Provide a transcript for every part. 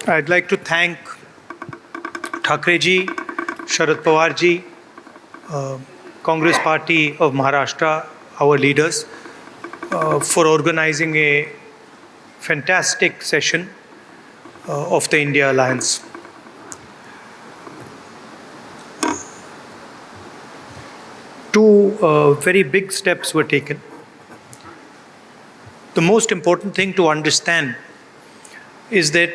I'd like to thank Thakre ji, Sharad Pawar ji, Congress Party of Maharashtra, our leaders, for organizing a fantastic session of the India Alliance. Two very big steps were taken. The most important thing to understand is that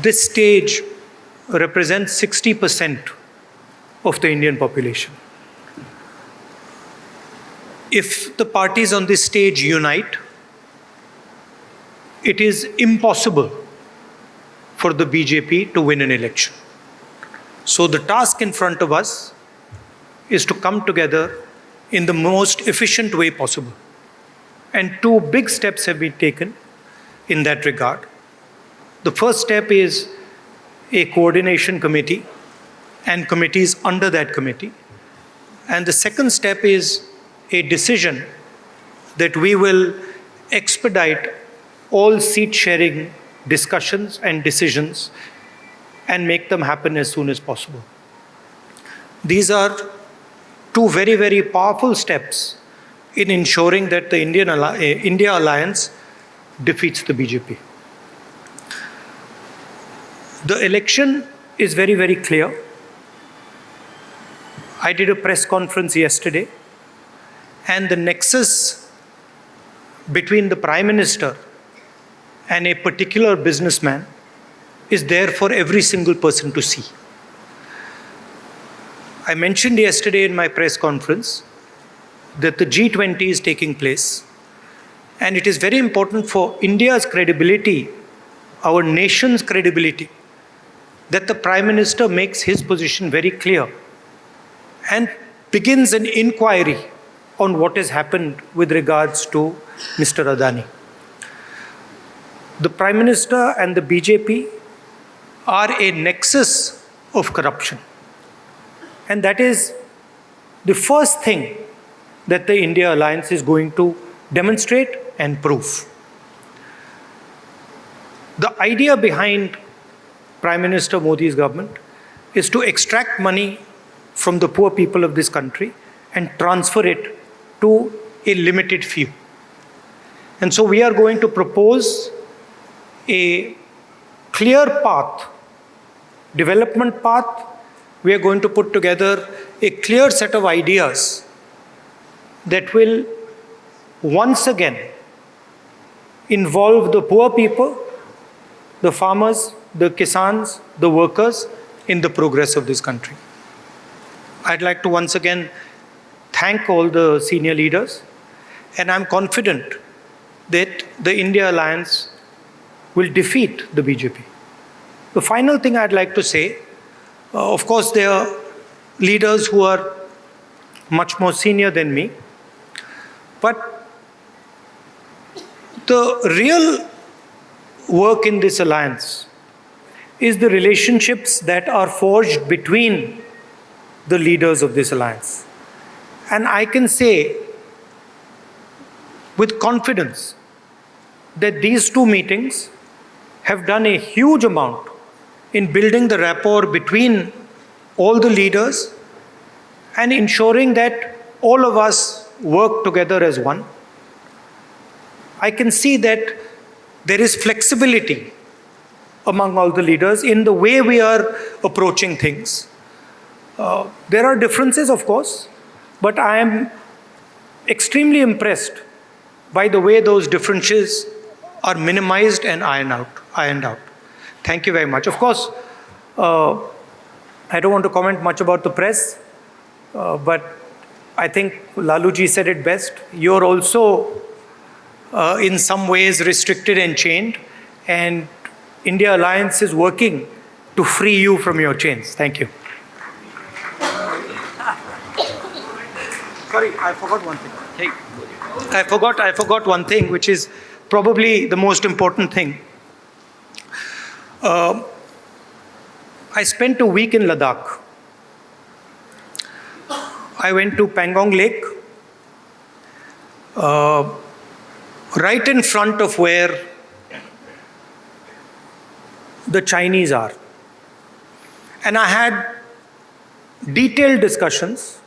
this stage represents 60% of the Indian population. If the parties on this stage unite, it is impossible for the BJP to win an election. So the task in front of us is to come together in the most efficient way possible. And two big steps have been taken in that regard. The first step is a coordination committee and committees under that committee. And the second step is a decision that we will expedite all seat sharing discussions and decisions and make them happen as soon as possible. These are two very, very powerful steps in ensuring that the India Alliance defeats the BJP. The election is very, very clear. I did a press conference yesterday, and the nexus between the Prime Minister and a particular businessman is there for every single person to see. I mentioned yesterday in my press conference that the G20 is taking place, and it is very important for India's credibility, our nation's credibility, that the Prime Minister makes his position very clear and begins an inquiry on what has happened with regards to Mr. Adani. The Prime Minister and the BJP are a nexus of corruption. And that is the first thing that the India Alliance is going to demonstrate and prove. The idea behind Prime Minister Modi's government is to extract money from the poor people of this country and transfer it to a limited few. And so we are going to propose a clear path, development path. We are going to put together a clear set of ideas that will once again involve the poor people, the farmers, the kisans, the workers in the progress of this country. I'd like to once again thank all the senior leaders, and I'm confident that the India Alliance will defeat the BJP. The final thing I'd like to say, of course, there are leaders who are much more senior than me, but the real work in this alliance is the relationships that are forged between the leaders of this alliance. And I can say with confidence that these two meetings have done a huge amount in building the rapport between all the leaders and ensuring that all of us work together as one. I can see that there is flexibility among all the leaders in the way we are approaching things. There are differences, of course, but I am extremely impressed by the way those differences are minimized and ironed out. Thank you very much. Of course, I don't want to comment much about the press, but I think Laluji said it best. You're also in some ways restricted and chained, and India Alliance is working to free you from your chains. Thank you. Sorry, I forgot one thing. Hey. I forgot one thing, which is probably the most important thing. I spent a week in Ladakh. I went to Pangong Lake. right in front of where the Chinese are. And I had detailed discussions,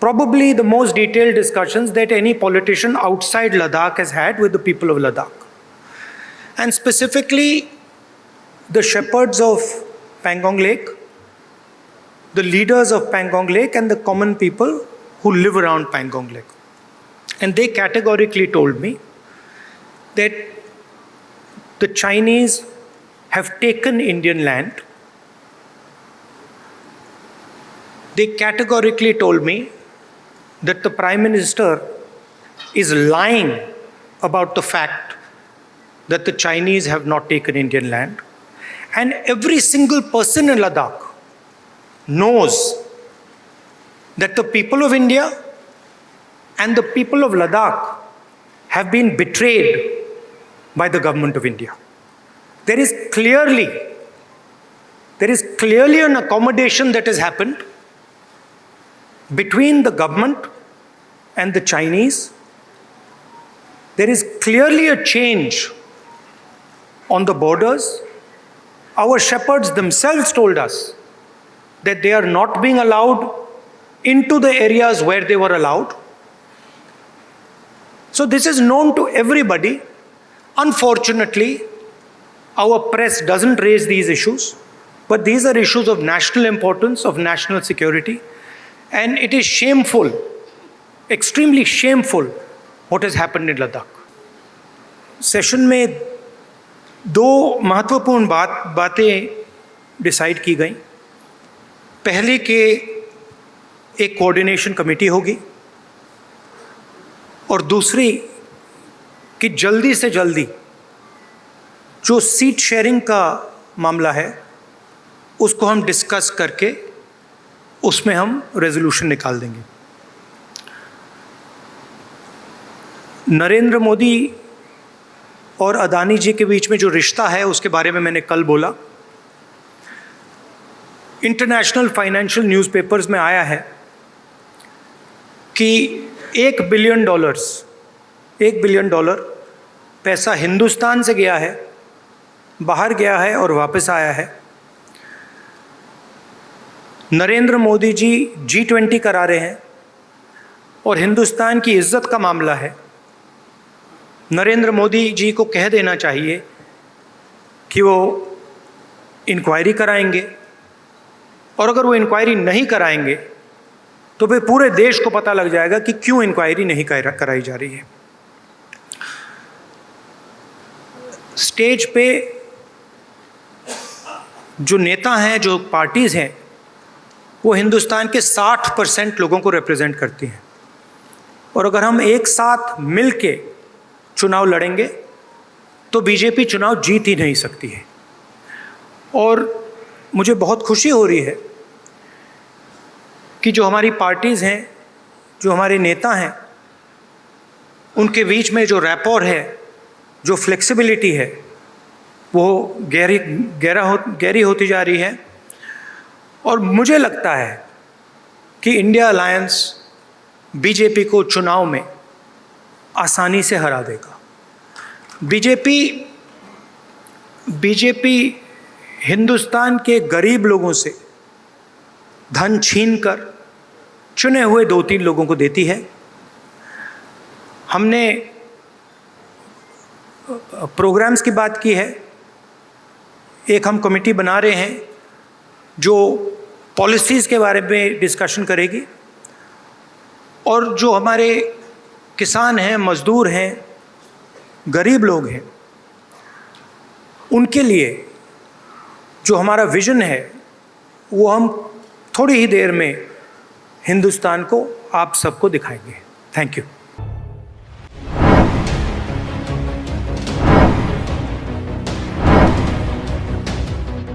probably the most detailed discussions that any politician outside Ladakh has had with the people of Ladakh. And specifically, the shepherds of Pangong Lake, the leaders of Pangong Lake, and the common people who live around Pangong Lake. And they categorically told me that the Chinese have taken Indian land. They categorically told me that the Prime Minister is lying about the fact that the Chinese have not taken Indian land. And every single person in Ladakh knows that the people of India and the people of Ladakh have been betrayed by the government of India. There is clearly an accommodation that has happened between the government and the Chinese. There is clearly a change on the borders. Our shepherds themselves told us that they are not being allowed into the areas where they were allowed. So this is known to everybody. Unfortunately, our press doesn't raise these issues, but these are issues of national importance, of national security. And it is shameful, extremely shameful, what has happened in Ladakh. Session में दो महत्वपूर्ण बातें decide की गई. पहले कि एक coordination committee होगी और दूसरी कि जल्दी से जल्दी जो सीट शेयरिंग का मामला है उसको हम डिस्कस करके उसमें हम रेजोल्यूशन निकाल देंगे. नरेंद्र मोदी और अदानी जी के बीच में जो रिश्ता है उसके बारे में मैंने कल बोला. इंटरनेशनल फाइनेंशियल न्यूज़पेपर्स में आया है कि $1 बिलियन पैसा हिंदुस्तान से गया है, बाहर गया है और वापस आया है. नरेंद्र मोदी जी G20 करा रहे हैं और हिंदुस्तान की इज्जत का मामला है. नरेंद्र मोदी जी को कह देना चाहिए कि वो इंक्वायरी कराएंगे, और अगर वो इंक्वायरी नहीं कराएंगे तो फिर पूरे देश को पता लग जाएगा कि क्यों इंक्वायरी नहीं कराई जा रही है. स्टेज पे जो नेता हैं, जो पार्टीज़ हैं, वो हिंदुस्तान के 60% लोगों को रिप्रेजेंट करती हैं. और अगर हम एक साथ मिल के चुनाव लड़ेंगे तो बीजेपी चुनाव जीत ही नहीं सकती है. और मुझे बहुत खुशी हो रही है कि जो हमारी पार्टीज़ हैं, जो हमारे नेता हैं, उनके बीच में जो रैपोर है, जो फ्लेक्सिबिलिटी है, वो गहरी होती जा रही है. और मुझे लगता है कि इंडिया अलायंस बीजेपी को चुनाव में आसानी से हरा देगा. बीजेपी हिंदुस्तान के गरीब लोगों से धन छीनकर चुने हुए 2-3 लोगों को देती है. हमने प्रोग्राम्स की बात की है. एक हम कमेटी बना रहे हैं जो पॉलिसीज़ के बारे में डिस्कशन करेगी, और जो हमारे किसान हैं, मज़दूर हैं, गरीब लोग हैं, उनके लिए जो हमारा विज़न है वो हम थोड़ी ही देर में हिंदुस्तान को, आप सबको दिखाएंगे. Thank you.